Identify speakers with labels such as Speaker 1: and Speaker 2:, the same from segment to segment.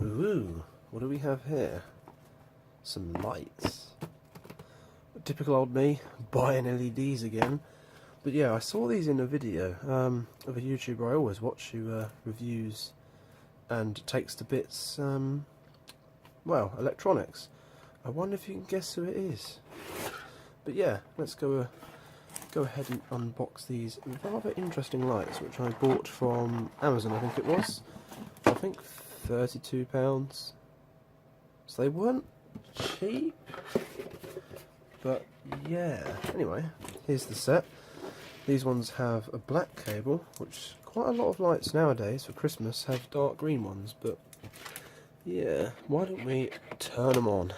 Speaker 1: Ooh, what do we have here? Some lights. Typical old me, buying LEDs again. But yeah, I saw these in a video of a YouTuber I always watch who reviews and takes to bits, well, electronics. I wonder if you can guess who it is. But yeah, let's go ahead and unbox these rather interesting lights, which I bought from Amazon, I think it was. I think £32. So they weren't cheap, but yeah. Anyway, here's the set. These ones have a black cable, which quite a lot of lights nowadays for Christmas have dark green ones, but yeah, why don't we turn them on?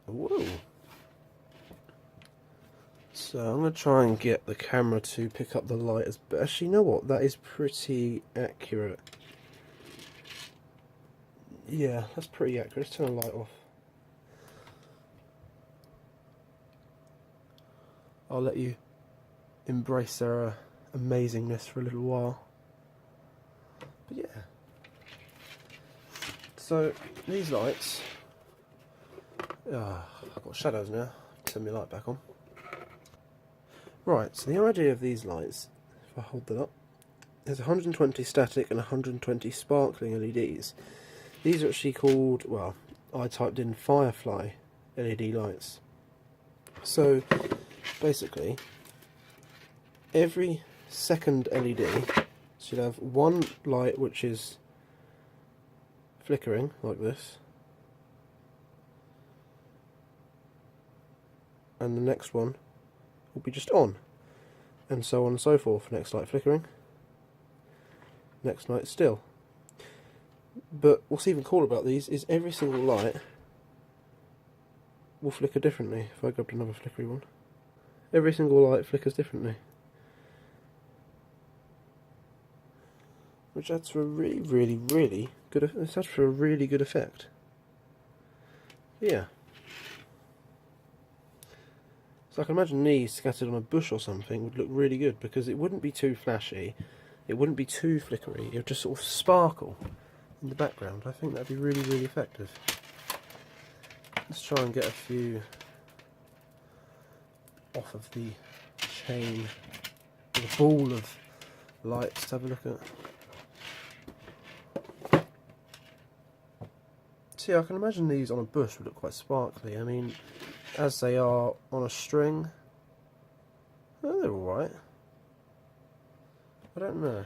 Speaker 1: Whoa. So I'm going to try and get the camera to pick up the light as best. Actually, you know what? That is pretty accurate. Yeah, that's pretty accurate. Let's turn the light off. I'll let you embrace their amazingness for a little while. But yeah. So, these lights... I've got shadows now. Turn my light back on. Right, so the idea of these lights, if I hold that up, there's 120 static and 120 sparkling LEDs. These are actually called, well, I typed in Firefly LED lights. So, basically, every second LED should have one light which is flickering, like this, and the next one will be just on, and so on and so forth. Next light flickering, next light still. But what's even cooler about these is every single light will flicker differently. If I grabbed another flickery one, every single light flickers differently, which adds for a really good. It adds for a really good effect. Yeah. So I can imagine these scattered on a bush or something would look really good, because it wouldn't be too flashy, it wouldn't be too flickery, it would just sort of sparkle in the background. I think that'd be really effective. Let's try and get a few off of the chain, the ball of lights to have a look at. See, I can imagine these on a bush would look quite sparkly. I mean, as they are on a string, oh, they're alright. I don't know.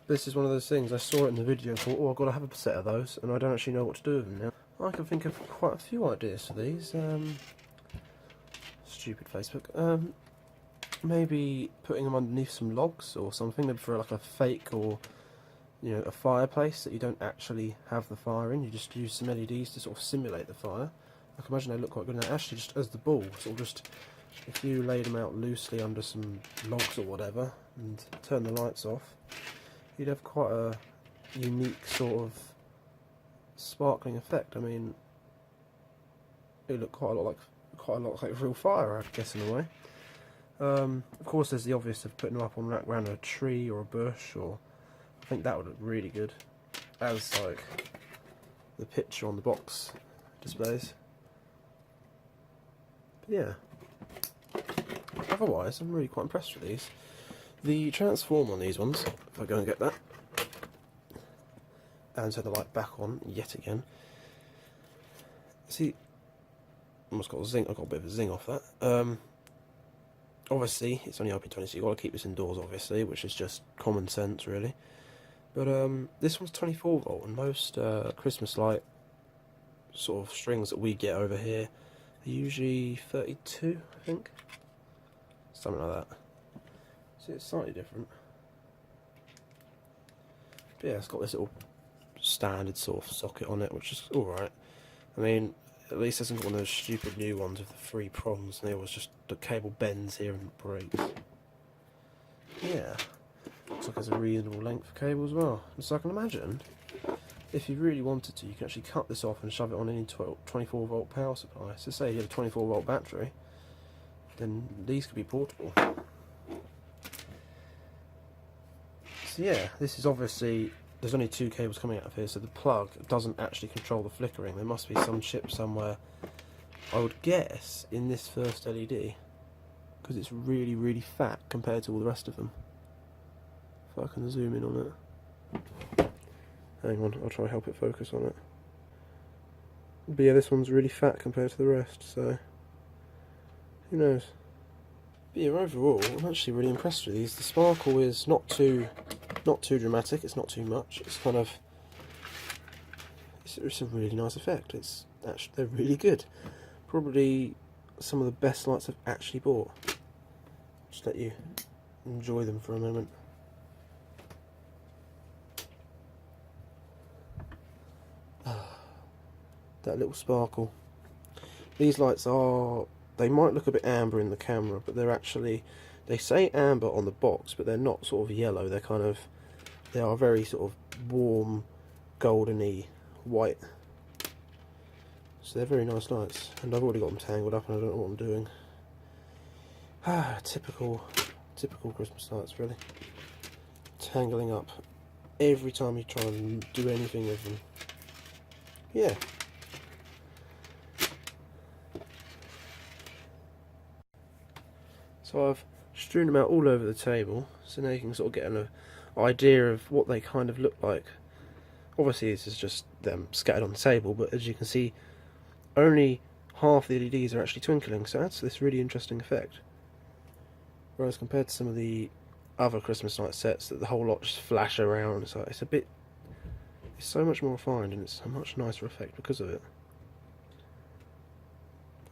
Speaker 1: This is one of those things, I saw it in the video and thought, oh, I've got to have a set of those, and I don't actually know what to do with them now. I can think of quite a few ideas for these. Stupid Facebook. Maybe putting them underneath some logs or something, maybe for like a fake, or you know, a fireplace that you don't actually have the fire in. You just use some LEDs to sort of simulate the fire. I can imagine they look quite good. Now, actually, just as the ball, sort of just, if you laid them out loosely under some logs or whatever and turn the lights off, you'd have quite a unique sort of sparkling effect. I mean, it would look quite a lot like real fire, I guess, in a way. Of course, there's the obvious of putting them up on around a tree or a bush, or I think that would look really good, as like the picture on the box displays. But yeah, otherwise I'm really quite impressed with these. The transform on these ones, if I go and get that, and turn the light back on yet again. See, almost got a zing. I got a bit of a zing off that. Obviously, it's only IP20, so you've got to keep this indoors, obviously, which is just common sense, really. But this one's 24 volt, and most Christmas light sort of strings that we get over here are usually 32, I think, something like that. See, it's slightly different. But yeah, it's got this little standard sort of socket on it, which is alright. I mean, at least it hasn't got one of those stupid new ones with the 3 prongs, and they always just, the cable bends here and breaks. Yeah, looks like there's a reasonable length of cable as well. And so I can imagine, if you really wanted to, you can actually cut this off and shove it on any 24 volt power supply. So say you have a 24 volt battery, then these could be portable. So yeah, this is obviously there's only 2 cables coming out of here, so the plug doesn't actually control the flickering. There must be some chip somewhere, I would guess, in this first LED, because it's really, really fat compared to all the rest of them. If I can zoom in on it. Hang on, I'll try to help it focus on it. But yeah, this one's really fat compared to the rest, so who knows. But yeah, overall, I'm actually really impressed with these. The sparkle is not too dramatic, it's not too much. It's kind of, it's a really nice effect. It's actually, they're really good. Probably some of the best lights I've actually bought. Just let you enjoy them for a moment. That little sparkle. These lights are, they might look a bit amber in the camera, but they're actually, they say amber on the box, but they're not sort of yellow. They're kind of, they are very sort of warm, goldeny white. So they're very nice lights, and I've already got them tangled up and I don't know what I'm doing. Typical Christmas lights, really. Tangling up every time you try and do anything with them. Yeah. So I've strewn them out all over the table, so now you can sort of get an idea of what they kind of look like. Obviously this is just them scattered on the table, but as you can see, only half the LEDs are actually twinkling, so that's this really interesting effect. Whereas compared to some of the other Christmas light sets that the whole lot just flash around, it's like, it's so much more refined and it's a much nicer effect because of it.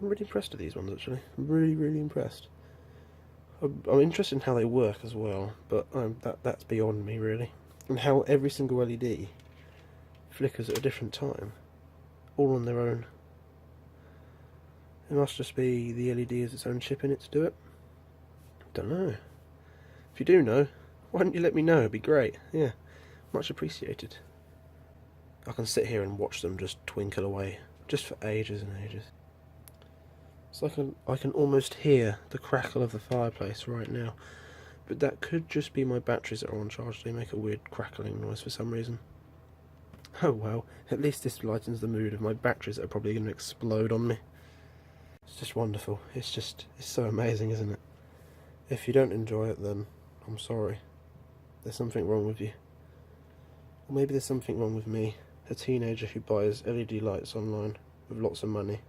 Speaker 1: I'm really impressed with these ones actually. I'm really, really impressed. I'm interested in how they work as well, but that's beyond me really. And how every single LED flickers at a different time, all on their own. It must just be the LED has its own chip in it to do it. Don't know. If you do know, why don't you let me know? It'd be great. Yeah, much appreciated. I can sit here and watch them just twinkle away, just for ages and ages. It's like I can almost hear the crackle of the fireplace right now, but that could just be my batteries that are on charge. They make a weird crackling noise for some reason. Oh well, at least this lightens the mood of my batteries that are probably going to explode on me. It's just wonderful. It's so amazing, isn't it? If you don't enjoy it, then I'm sorry. There's something wrong with you. Or maybe there's something wrong with me, a teenager who buys LED lights online with lots of money.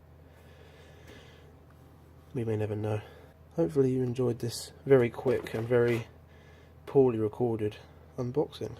Speaker 1: We may never know. Hopefully you enjoyed this very quick and very poorly recorded unboxing.